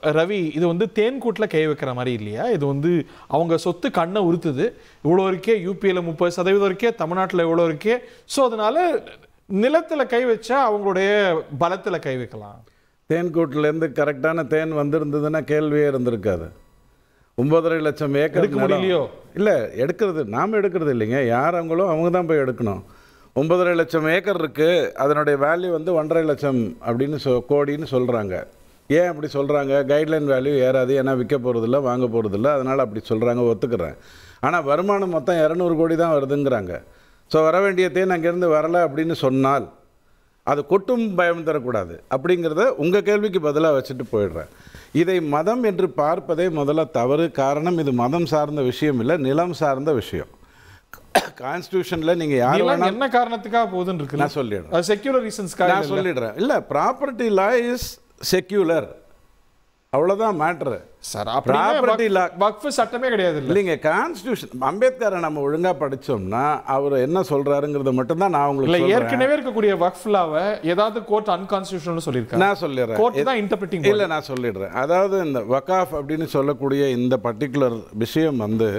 ரவி, இது வந்து தேன்கூட்டில் கை வைக்கிற மாதிரி இல்லையா? இது வந்து அவங்க சொத்து கண்ணை உறுத்துது. இவ்வளோ இருக்கே, யூபியில் 30% இருக்கே, தமிழ்நாட்டில் இவ்வளோ இருக்கே. ஸோ அதனால நிலத்தில் கை வச்சா அவங்களுடைய பலத்தில் கை வைக்கலாம். தேன்கூட்டிலேருந்து கரெக்டான தேன் வந்திருந்ததுன்னா கேள்வியே இருந்திருக்காது. 9.5 லட்சம் ஏக்கர் எடுக்க முடியலையோ? இல்லை, எடுக்கிறது நாம் எடுக்கிறது இல்லைங்க, யார் அவங்களோ அவங்க தான் போய் எடுக்கணும். 9.5 லட்சம் ஏக்கர் இருக்குது, அதனுடைய வேல்யூ வந்து 1.5 லட்சம் அப்படின்னு கோடின்னு சொல்கிறாங்க. ஏன் அப்படி சொல்கிறாங்க? கைட்லைன் வேல்யூ ஏறாது, ஏன்னா விற்க போகிறதில்ல, வாங்க போகிறதில்ல, அதனால் அப்படி சொல்கிறாங்க, ஒத்துக்கிறேன். ஆனால் வருமானம் மொத்தம் 200 கோடி தான் வருதுங்கிறாங்க. ஸோ வர வேண்டிய தேன் அங்கேருந்து வரலை அப்படின்னு சொன்னால் அது கொட்டும் பயம் தரக்கூடாது. அப்படிங்கிறத உங்கள் கேள்விக்கு பதிலாக வச்சுட்டு போயிடுறேன். இதை மதம் என்று பார்ப்பதே முதல்ல தவறு. காரணம், இது மதம் சார்ந்த விஷயம் இல்லை, நிலம் சார்ந்த விஷயம். கான்ஸ்டிடியூஷன்ல நீங்க யார் வேணாலும் என்ன காரணத்துக்காக போகுதுன்னு இருக்கு நான் சொல்லிடுறேன். செக்யூலர் ரீசன்ஸ்க்காக நான் சொல்லிடுறேன். இல்ல, ப்ராப்பர்ட்டி லா இஸ் செக்யூலர், அவ்வளவுதான் மேட்டர் சார். ப்ராப்பர்ட்டி லா வக்ஃப் சட்டமே கிடையாது இல்லைங்க. கான்ஸ்டிடியூஷன் அம்பேத்கரை நம்ம ஒழுங்கா படிச்சோம்னா அவர் என்ன சொல்றாருங்கிறத மட்டும் தான் நான் உங்களுக்கு சொல்றேன். ஏற்கனவே இருக்கக்கூடிய வக்ஃப் லாவை ஏதாவது கோர்ட் அன்கான்ஸ்டிடியூஷனல் சொல்லிருக்காங்க. நான் சொல்லிடுறேன். கோர்ட் தான் இன்டர்பிரட்டிங். இல்ல, நான் சொல்லிடுறேன். அதாவது இந்த வகாஃப் அப்படின்னு சொல்லக்கூடிய இந்த பர்டிகுலர் விஷயம் வந்து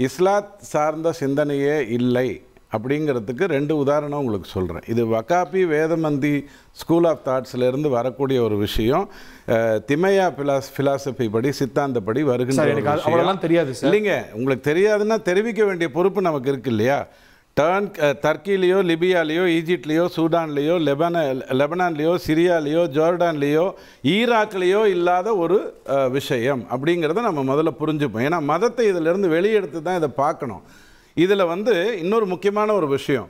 இஸ்லாத் சார்ந்த சிந்தனையே இல்லை அப்படிங்கிறதுக்கு 2 உதாரணம் உங்களுக்கு சொல்கிறேன். இது வகாபி வேதமந்தி ஸ்கூல் ஆஃப் தாட்ஸ்லேருந்து வரக்கூடிய ஒரு விஷயம். திமையா ஃபிலாசபி படி, சித்தாந்தப்படி வருகின்ற தெரியாது இல்லைங்க. உங்களுக்கு தெரியாதுன்னா தெரிவிக்க வேண்டிய பொறுப்பு நமக்கு இருக்கு இல்லையா? டர்க்கிலேயோ, லிபியாலேயோ, ஈஜிப்ட்லேயோ, சூடான்லேயோ, லெபனான்லேயோ, சிரியாலேயோ, ஜோர்டான்லேயோ, ஈராக்லேயோ இல்லாத ஒரு விஷயம் அப்படிங்கிறத நம்ம முதல்ல புரிஞ்சுப்போம். ஏன்னா மதத்தை இதிலிருந்து வெளியெடுத்து தான் இதை பார்க்கணும். இதில் வந்து இன்னொரு முக்கியமான ஒரு விஷயம்,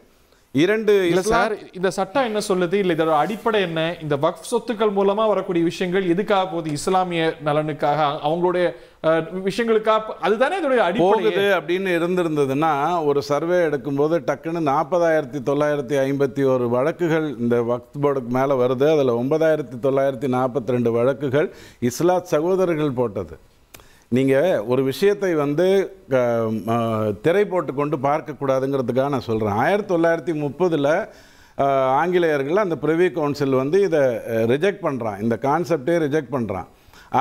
2 சார், இந்த சட்டம் என்ன சொல்லுது, இல்லை இதோட அடிப்படை என்ன? இந்த வக்ஃப் சொத்துக்கள் மூலமா வரக்கூடிய விஷயங்கள் எதுக்காக போகுது? இஸ்லாமிய நலனுக்காக, அவங்களுடைய விஷயங்களுக்காக, அதுதானே இதோட அடிப்படை அப்படின்னு இருந்திருந்ததுன்னா ஒரு சர்வே எடுக்கும்போது டக்குன்னு 40,951 வழக்குகள் இந்த வக்ஃப் போர்டுக்கு மேலே வருது. அதில் 9,942 வழக்குகள் இஸ்லாத் சகோதரர்கள் போட்டது. நீங்கள் ஒரு விஷயத்தை வந்து திரை போட்டு கொண்டு பார்க்கக்கூடாதுங்கிறதுக்காக நான் சொல்கிறேன். 1930 ஆங்கிலேயர்கள் அந்த பிரிவி கவுன்சில் வந்து இதை ரிஜெக்ட் பண்ணுறான், இந்த கான்செப்டே ரிஜெக்ட் பண்ணுறான்.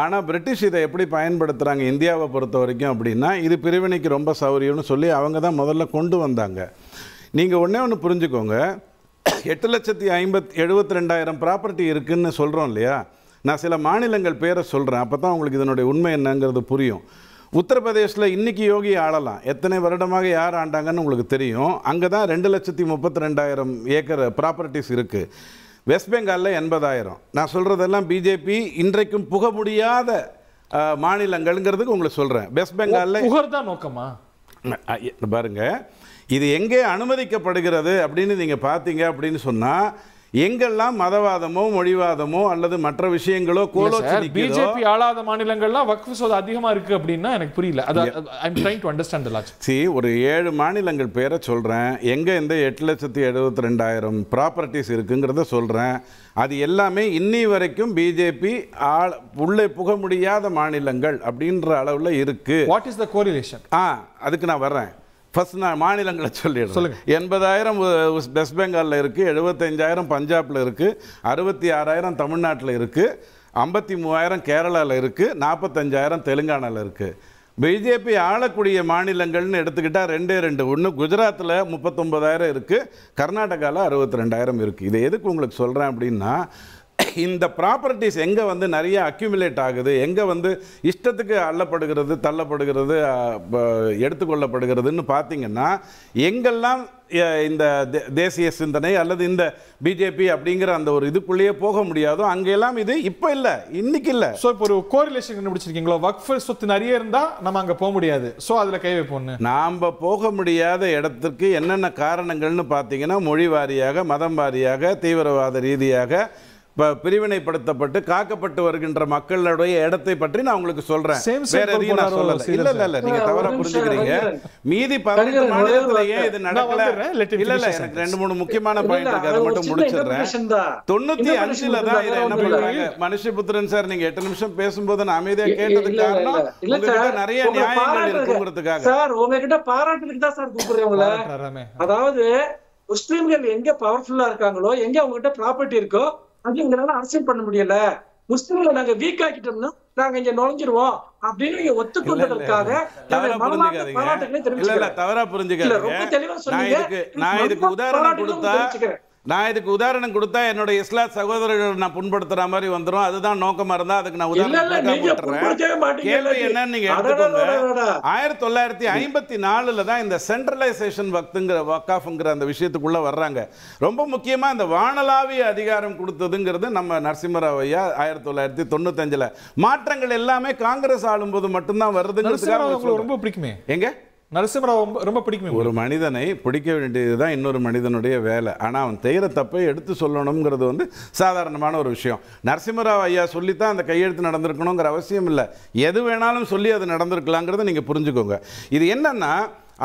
ஆனால் பிரிட்டிஷ் இதை எப்படி பயன்படுத்துகிறாங்க இந்தியாவை பொறுத்த வரைக்கும் அப்படின்னா, இது பிரிவினைக்கு ரொம்ப சௌரியம்னு சொல்லி அவங்க தான் முதல்ல கொண்டு வந்தாங்க. நீங்கள் ஒன்று புரிஞ்சுக்கோங்க, 8,72,000 ப்ராப்பர்ட்டி இருக்குதுன்னு சொல்கிறோம் இல்லையா? நான் சில மாநிலங்கள் பேரை சொல்கிறேன், அப்போ தான் உங்களுக்கு இதனுடைய உண்மை என்னங்கிறது புரியும். உத்தரப்பிரதேசில் இன்றைக்கி யோகி ஆளலாம், எத்தனை வருடமாக யார் ஆண்டாங்கன்னு உங்களுக்கு தெரியும். அங்கே தான் 2,32,000 ஏக்கர் ப்ராப்பர்ட்டிஸ் இருக்குது. வெஸ்ட் பெங்காலில் 80,000. நான் சொல்கிறதெல்லாம் பிஜேபி இன்றைக்கும் புக முடியாத மாநிலங்கள்ங்கிறதுக்கு உங்களுக்கு சொல்கிறேன். வெஸ்ட் பெங்காலில் புகழ்தான் நோக்கமா பாருங்க, இது எங்கே அனுமதிக்கப்படுகிறது அப்படின்னு நீங்கள் பார்த்தீங்க அப்படின்னு சொன்னால், எங்கெல்லாம் மதவாதமோ, மொழிவாதமோ அல்லது மற்ற விஷயங்களோ பிஜேபி ஆளாத மாநிலங்கள்லாம் வக்ஃப் சொத்து அதிகமா இருக்கு அப்படின்னா எனக்கு புரியல. I am trying to understand the logic. see, ஒரு 7 மாநிலங்கள் பேரை சொல்றேன், எங்க இந்த 8,72,000 ப்ராப்பர்ட்டிஸ் இருக்குங்கிறத சொல்றேன். அது எல்லாமே இன்னி வரைக்கும் பிஜேபி உள்ளே புக முடியாத மாநிலங்கள் அப்படின்ற அளவுல இருக்கு. What is the correlation? அதுக்கு நான் வர்றேன். ஃபர்ஸ்ட் நான் மாநிலங்களை சொல்லிடுறேன். 80,000 வெஸ்ட் பெங்காலில் இருக்குது, 75,000 பஞ்சாபில் இருக்குது, 66,000 தமிழ்நாட்டில் இருக்குது, 53,000 கேரளாவில் இருக்குது, 45,000 தெலுங்கானாவில் இருக்குது. பிஜேபி ஆளக்கூடிய மாநிலங்கள்னு எடுத்துக்கிட்டால் 2 ஒன்று குஜராத்தில் 39,000 இருக்குது, கர்நாடகாவில் 62,000 இருக்குது. இதை எதுக்கு உங்களுக்கு சொல்கிறேன் அப்படின்னா, இந்த ப்ராப்பர்ட்டிஸ் எங்கே வந்து நிறைய அக்யூமுலேட் ஆகுது, எங்கே வந்து இஷ்டத்துக்கு அள்ளப்படுகிறது, தள்ளப்படுகிறது, எடுத்துக்கொள்ளப்படுகிறதுன்னு பார்த்தீங்கன்னா, எங்கெல்லாம் இந்த தேசிய சிந்தனை அல்லது இந்த பிஜேபி அப்படிங்கிற அந்த ஒரு இதுக்குள்ளேயே போக முடியாதோ அங்கெல்லாம் இது இப்போ இல்லை, இன்னைக்கு இல்லை. ஸோ இப்போ ஒரு கோரிலேஷன் கண்டுபிடிச்சிருக்கீங்களோ, வக்ஃப் சொத்து நிறைய இருந்தால் நம்ம அங்கே போக முடியாது, ஸோ அதில் கை வைப்போம். நாம் போக முடியாத இடத்திற்கு என்னென்ன காரணங்கள்னு பார்த்தீங்கன்னா, மொழி வாரியாக, மதம் வாரியாக, தீவிரவாத ரீதியாக பிரிவினைப்படுத்தப்பட்டு காக்கப்பட்டு வருகின்ற மக்களுடைய இடத்தை பற்றி நான் உங்களுக்கு சொல்றேன். வேற எதையும் நான் சொல்லல. இல்ல நீங்க தவறா புரிஞ்சுக்கிறீங்க. மீதி 18 மாநிலத்துல ஏன் இது நடக்கல? இல்ல எனக்கு 2-3 முக்கியமான பாயிண்ட் இருக்கு, அதை மட்டும் முடிச்சிடுறேன். 95ல தான் இதை என்ன பண்றாங்க? மனுஷபுத்திரன் சார், நீங்க 8 நிமிஷம் பேசும்போது நான் அமைதியா கேட்டதுக்கு காரணம் உங்ககிட்ட நிறைய நியாயங்கள் இருக்குங்கிறதுக்காக. சார் உங்ககிட்ட பாராட்டுறதுக்கு தான் சார் கூப்பிடுறேன் உங்களை. அதாவது முஸ்லிம்கள் எங்க பவர்ஃபுல்லா இருக்காங்களோ, எங்க அவங்ககிட்ட ப்ராப்பர்ட்டி இருக்கோ, அது எங்களால அரசியல் பண்ண முடியல. முஸ்லிம்களை நாங்க வீக் ஆக்கிட்டோம்னா நாங்க இங்க நுழைஞ்சிருவோம் அப்படின்னு நீங்க ஒத்துக்கொண்டதற்காக பாராட்டுகளை தெரிவிச்சுக்கிறேன். தவறா புரிஞ்சுக்க, ரொம்ப தெளிவா சொன்னீங்க. நான் இதுக்கு உதாரணம் கொடுத்தா என்னோட இஸ்லாத் சகோதரர்கள் நான் புண்படுத்துற மாதிரி வந்துரும். அதுதான் நோக்கமா இருந்தா அதுக்கு நான் உதாரணம். கேள்வி என்னன்னு நீங்க எடுத்துக்கோங்க. 1954 தான் இந்த சென்ட்ரலைசேஷன் வக்காஃப்ங்கிற அந்த விஷயத்துக்குள்ள வர்றாங்க. ரொம்ப முக்கியமா இந்த வானளாவிய அதிகாரம் கொடுத்ததுங்கிறது நம்ம நரசிம்மராவ் ஐயா 1995 மாற்றங்கள் எல்லாமே காங்கிரஸ் ஆளும்போது மட்டும்தான் வருதுங்கிறதுக்காக ரொம்ப பிடிக்குமே. எங்க நரசிம்மராவ் ரொம்ப பிடிக்குமே. ஒரு மனிதனை பிடிக்க வேண்டியதுதான் இன்னொரு மனிதனுடைய வேலை. ஆனால் அவன் செய்கிற தப்பை எடுத்து சொல்லணுங்கிறது வந்து சாதாரணமான ஒரு விஷயம். நரசிம்மராவ் ஐயா சொல்லித்தான் அந்த கையெழுத்து நடந்திருக்கணுங்கிற அவசியம் இல்லை. எது வேணாலும் சொல்லி அது நடந்திருக்கலாங்கிறத நீங்கள் புரிஞ்சுக்கோங்க. இது என்னன்னா,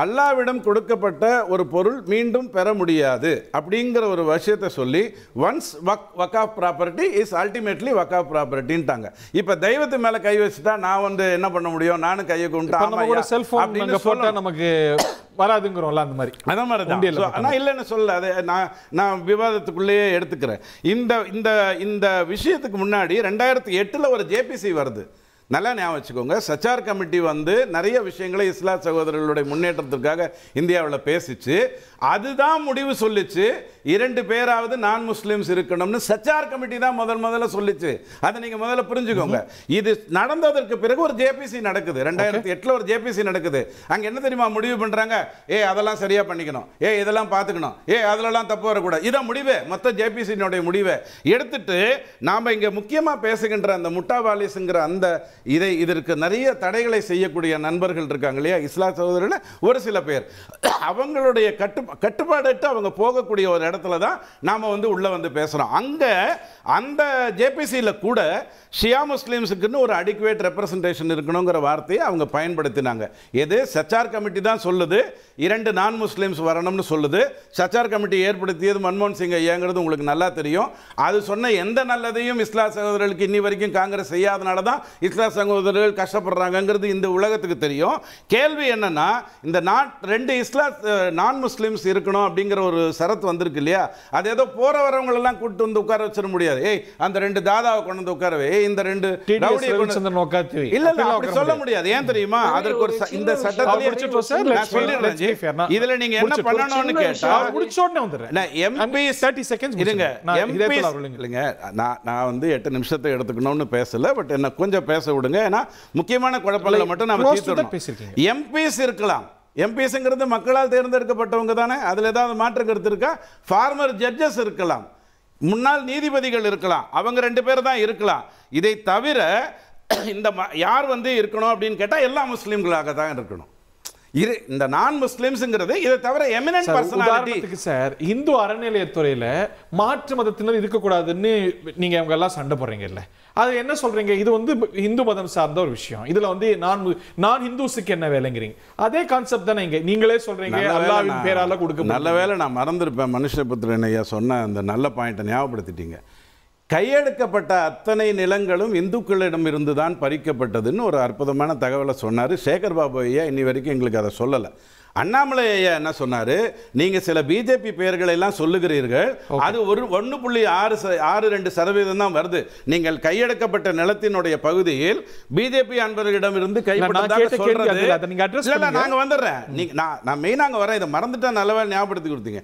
அல்லாவிடம் கொடுக்கப்பட்ட ஒரு பொருள் மீண்டும் பெற முடியாது அப்படிங்கிற ஒரு விஷயத்தை சொல்லி ஒன்ஸ் வக்காஃப் ப்ராப்பர்ட்டி இஸ் அல்டிமேட்லி வக்காஃப் ப்ராப்பர்ட்டின்ட்டாங்க. இப்போ தெய்வத்து மேலே கை வச்சுட்டா நான் வந்து என்ன பண்ண முடியும், நானும் கையை கொண்டு அப்படின்னு சொல்லிட்டா நமக்கு வராதுங்கிறோம்ல, அந்த மாதிரி அதே மாதிரி தான். ஆனால் இல்லைன்னு சொல்ல, அதை நான் விவாதத்துக்குள்ளேயே எடுத்துக்கிறேன். இந்த விஷயத்துக்கு முன்னாடி 2008 ஒரு ஜேபிசி வருது. நல்லா ஞாபகம் வச்சுக்கோங்க. சச்சார் கமிட்டி வந்து நிறைய விஷயங்களை இஸ்லாத் சகோதரர்களுடைய முன்னேற்றத்திற்காக இந்தியாவில் பேசிச்சு. அதுதான் முடிவு சொல்லிச்சு, 2 பேராவது நான் முஸ்லிம்ஸ் இருக்கணும்னு சச்சார் கமிட்டி தான் முதல்ல சொல்லிச்சு. அதை நீங்க முதல்ல புரிஞ்சுக்கோங்க. இது நடந்ததற்கு பிறகு ஒரு ஜேபிசி நடக்குது. 2008 ஒரு ஜேபிசி நடக்குது. அங்க என்ன தெரியுமா முடிவு பண்றாங்க? அதெல்லாம் சரியா பண்ணிக்கணும், இதெல்லாம் பார்த்துக்கணும், அதெல்லாம் தப்பு வரக்கூடாது. இதான் முடிவு. மொத்த ஜேபிசியினுடைய முடிவை எடுத்துட்டு நாம இங்க முக்கியமா பேசுகின்ற அந்த முட்டாவாலிஸ்ங்கிற அந்த இதற்கு நிறைய தடைகளை செய்யக்கூடிய நண்பர்கள் இருக்காங்க இல்லையா, இஸ்லாத் சகோதரர்கள் ஒரு சில பேர். அவங்களுடைய கட்டுப்பாடு அவங்க போகக்கூடிய ஒரு இடத்துல தான் நாம வந்து உள்ள வந்து பேசுறோம். அங்க அந்த ஜேபிசியில கூட ஷியா முஸ்லிம்ஸுக்குன்னு ஒரு அடிக்குவேட் ரெப்ரசன்டேஷன் இருக்கணுங்கிற வார்த்தையை அவங்க பயன்படுத்தினாங்க. எது சச்சார் கமிட்டி தான் சொல்லுது 2 நான் முஸ்லிம்ஸ் வரணும்னு சொல்லுது. சச்சார் கமிட்டி ஏற்படுத்தியது மன்மோகன் சிங் ஐயாங்கிறது உங்களுக்கு நல்லா தெரியும். அது சொன்ன எந்த நல்லதையும் இஸ்லாத் சகோதரர்களுக்கு இன்னி வரைக்கும் காங்கிரஸ் செய்யாதனால தான் இஸ்லாத் சகோதரர்கள் கஷ்டப்படுறாங்கிறது இந்த உலகத்துக்கு தெரியும். கேள்வி என்னன்னா, இந்த 2 இஸ்லாத் நான் முஸ்லிம்ஸ் இருக்கணும் அப்படிங்கிற ஒரு சரத்து வந்திருக்கு இல்லையா, அது ஏதோ போற வரவங்க எல்லாம் கூட்டு வந்து உட்கார வச்சிட முடியாது. அந்த 2 தாதாவை கொண்டு வந்து உட்காரவே, இந்த 2 ரவுடியை கொண்டு இல்ல அப்படி சொல்ல முடியாது. ஏன் தெரியுமா, அதற்கு ஒரு இந்த சட்டத்திலே இதுல நீங்க என்ன பண்ணணும்னு கேட்டா எம்பி 30 செகண்ட்ஸ் இருங்க. நான் வந்து 8 நிமிஷத்தை எடுத்துக்கணும்னு பேசல, பட் என்ன கொஞ்சம் பேச விடுங்க. ஏன்னா முக்கியமான குழப்பங்களை மட்டும் நாம தீர்த்துறோம். எம்பிஸ் இருக்கலாம். எம்பிஸ்ங்கிறது மக்களால் தேர்ந்தெடுக்கப்பட்டவங்க தானே, அதுல ஏதாவது மாற்று கருத்து இருக்கா? ஃபார்மர் ஜட்ஜஸ் இருக்கலாம், முன்னாள் நீதிபதிகள் இருக்கலாம், அவங்க 2 பேர் தான் இருக்கலாம். இதை தவிர இந்த யார் வந்து இருக்கணும் அப்படின்னு கேட்டா எல்லா முஸ்லிம்களாக தான் இருக்கணும். இந்த நான் முஸ்லிம்ஸ்ங்கிறது இதை தவிர எமினன்ட் பர்சனாலிட்டி. சார், இந்து அறநிலையத்துறையில மாற்று மதத்தினர் இருக்கக்கூடாதுன்னு நீங்க அவங்க எல்லாம் சண்டை போடுறீங்க இல்ல, அது என்ன சொல்றீங்க? இது வந்து இந்து மதம் சார்ந்த ஒரு விஷயம். இதுல வந்து நான் ஹிந்துஸுக்கு என்ன வேலைங்கிறீங்க? அதே கான்செப்ட் தானே இங்க நீங்களே சொல்றீங்க, அல்லாஹ்வின் பேரால கொடுக்க. நல்ல வேளை நான் மறந்துருப்பேன், மனுஷபுத்திரன் ஐயா சொன்ன அந்த நல்ல பாயிண்ட்டை ஞாபகப்படுத்திட்டீங்க. கையெடுக்கப்பட்ட அத்தனை நிலங்களும் இந்துக்களிடம் இருந்து தான் பறிக்கப்பட்டதுன்னு ஒரு அற்புதமான தகவலை சொன்னார் சேகர் பாபு ஐயா. இன்னி வரைக்கும் எங்களுக்கு அதை சொல்லலை. அண்ணாமலை ஐயா என்ன சொன்னாரு, நீங்க சில பிஜேபி பெயர்களை எல்லாம் சொல்லுகிறீர்கள், அது ஒரு 1.62% தான் வருது. நீங்கள் கையெடுக்கப்பட்ட நிலத்தினுடைய பகுதியில் பிஜேபி அன்பர்களிடம் இருந்து கைப்பற்றதாக சொல்றது. நாங்க வந்துடுறேன், நான் மெயினாக வரேன், இதை மறந்துட்டா நல்லவே ஞாபகப்படுத்தி கொடுத்தீங்க.